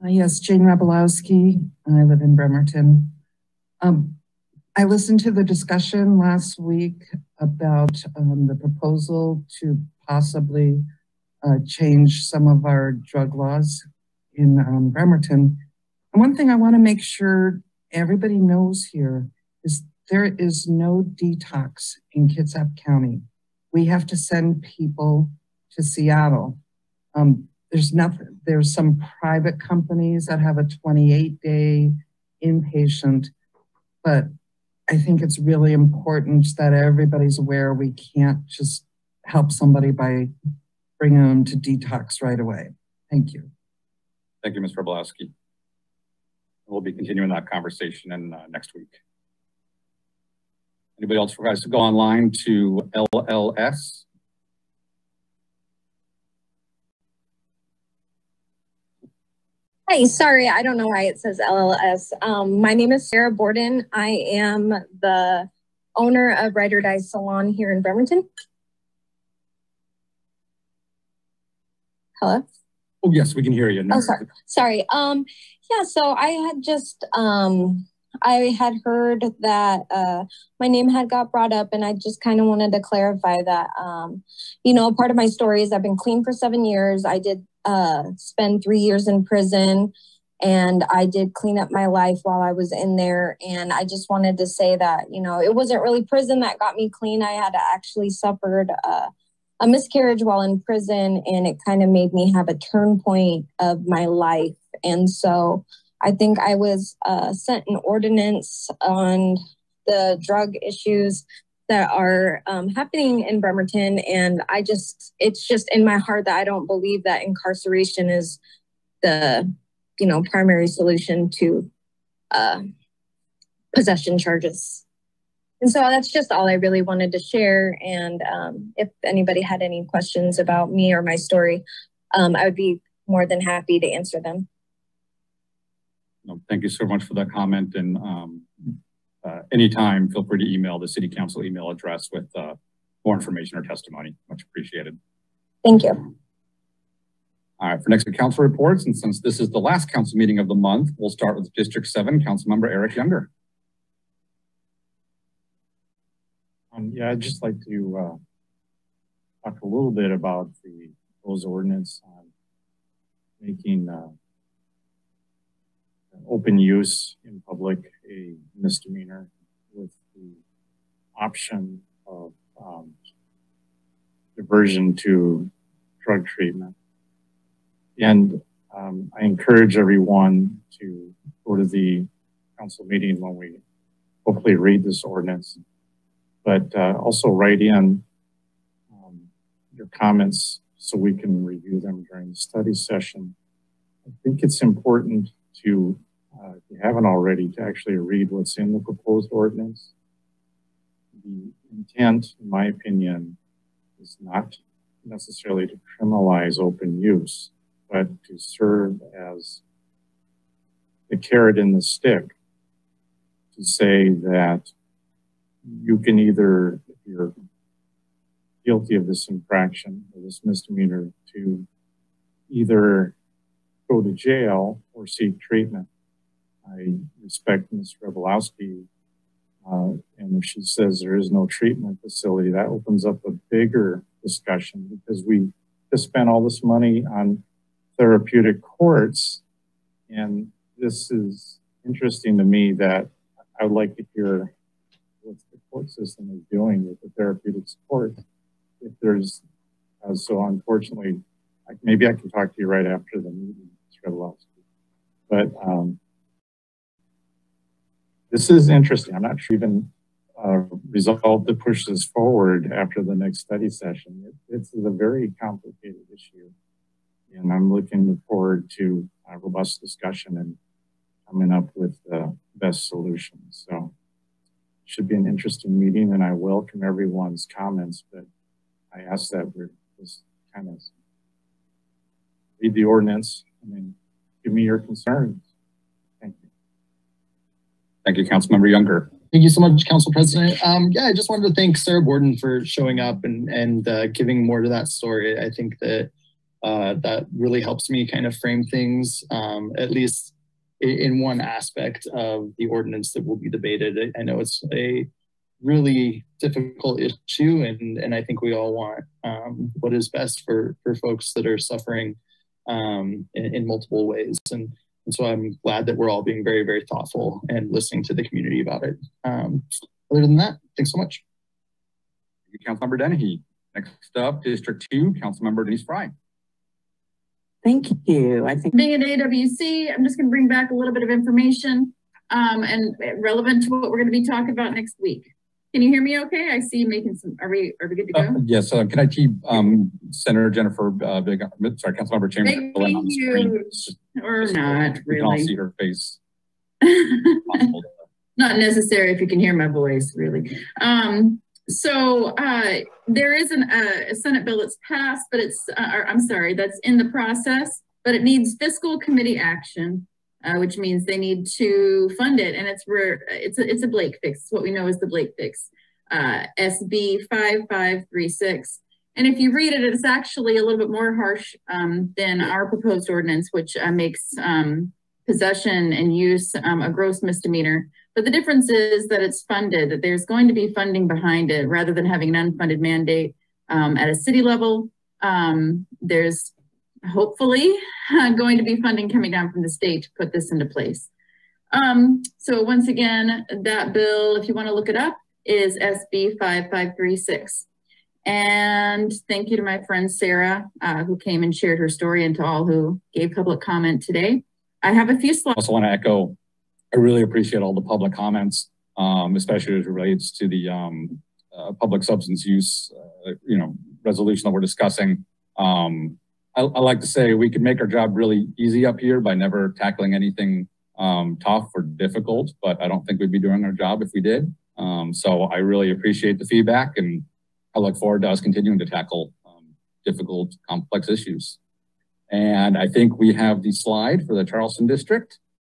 Yes, Jane Rabolowski. I live in Bremerton. I listened to the discussion last week about the proposal to possibly change some of our drug laws in Bremerton. And one thing I want to make sure everybody knows here is there is no detox in Cashapp County. We have to send people to Seattle. There's some private companies that have a 28-day inpatient, but I think it's really important that everybody's aware we can't just help somebody by bringing them to detox right away. Thank you. Thank you, Ms. Rabolowski. We'll be continuing that conversation in next week. Anybody else for us to go online to LLS? Hi, sorry, I don't know why it says LLS. My name is Sarah Borden. I am the owner of Ride or Die Salon here in Bremerton. Hello? Oh, yes, we can hear you. No. Oh, sorry. Yeah, so I had just, I had heard that my name had got brought up, and I just kind of wanted to clarify that, you know, part of my story is I've been clean for 7 years. I did spend 3 years in prison, and I did clean up my life while I was in there. And I just wanted to say that, you know, it wasn't really prison that got me clean. I had actually suffered a miscarriage while in prison, and it kind of made me have a turn point of my life. And so I think I was sent an ordinance on the drug issues that are happening in Bremerton. And it's just in my heart that I don't believe that incarceration is the, you know, primary solution to possession charges. And so that's just all I really wanted to share. And if anybody had any questions about me or my story, I would be more than happy to answer them. No, thank you so much for that comment. And anytime, feel free to email the City Council email address with more information or testimony. Much appreciated. Thank you. All right, for next council reports, and since this is the last council meeting of the month, we'll start with District 7, Councilmember Eric Younger. Yeah, I'd just like to talk a little bit about the proposed ordinance on making open use in public a misdemeanor with the option of diversion to drug treatment. And I encourage everyone to go to the council meeting when we hopefully read this ordinance, but also write in your comments so we can review them during the study session. I think it's important to, if you haven't already, to actually read what's in the proposed ordinance. The intent, in my opinion, is not necessarily to criminalize open use, but to serve as the carrot and the stick to say that you can either, if you're guilty of this infraction or this misdemeanor, to either go to jail or seek treatment. I respect Ms. Rabolowski, and if she says there is no treatment facility, that opens up a bigger discussion, because we just spent all this money on therapeutic courts. And this is interesting to me that I would like to hear what the court system is doing with the therapeutic support. If there's, so unfortunately, maybe I can talk to you right after the meeting, Ms. Rabolowski. But this is interesting. I'm not sure even resolved to push this forward after the next study session. It's a very complicated issue, and I'm looking forward to a robust discussion and coming up with the best solutions. So it should be an interesting meeting, and I welcome everyone's comments, but I ask that we're just kind of read the ordinance and then give me your concerns. Thank you. Thank you, Councilmember Younger. Thank you so much, Council President. Yeah, I just wanted to thank Sarah Borden for showing up and giving more to that story. I think that that really helps me kind of frame things, at least in one aspect of the ordinance that will be debated. I know it's a really difficult issue, and I think we all want what is best for folks that are suffering in multiple ways. And so I'm glad that we're all being very, very thoughtful and listening to the community about it. Other than that, thanks so much. Thank you, Councilmember Dennehy. Next up, District 2, Councilmember Denise Fry. Thank you. I think being an AWC, I'm just going to bring back a little bit of information and relevant to what we're going to be talking about next week. Can you hear me okay? I see you making some, are we good to go? Yes, can I keep Senator Jennifer, Councilmember Chamberlain on the screen? Or not, really. We can all see her face. Not necessary if you can hear my voice, really. So there is a Senate bill that's passed, but it's, I'm sorry, that's in the process, but it needs fiscal committee action, which means they need to fund it. And it's a Blake fix. It's what we know as the Blake fix, SB 5536. And if you read it, it's actually a little bit more harsh than our proposed ordinance, which makes possession and use a gross misdemeanor. But the difference is that it's funded, that there's going to be funding behind it rather than having an unfunded mandate at a city level. There's hopefully going to be funding coming down from the state to put this into place. So once again, that bill, if you want to look it up, is SB 5536. And thank you to my friend Sarah, who came and shared her story, and to all who gave public comment today. I have a few slides. I also want to echo, I really appreciate all the public comments, especially as it relates to the public substance use, resolution that we're discussing. I like to say we could make our job really easy up here by never tackling anything tough or difficult, but I don't think we'd be doing our job if we did. So I really appreciate the feedback, and I look forward to us continuing to tackle difficult, complex issues. And I think we have the slide for the Charleston district.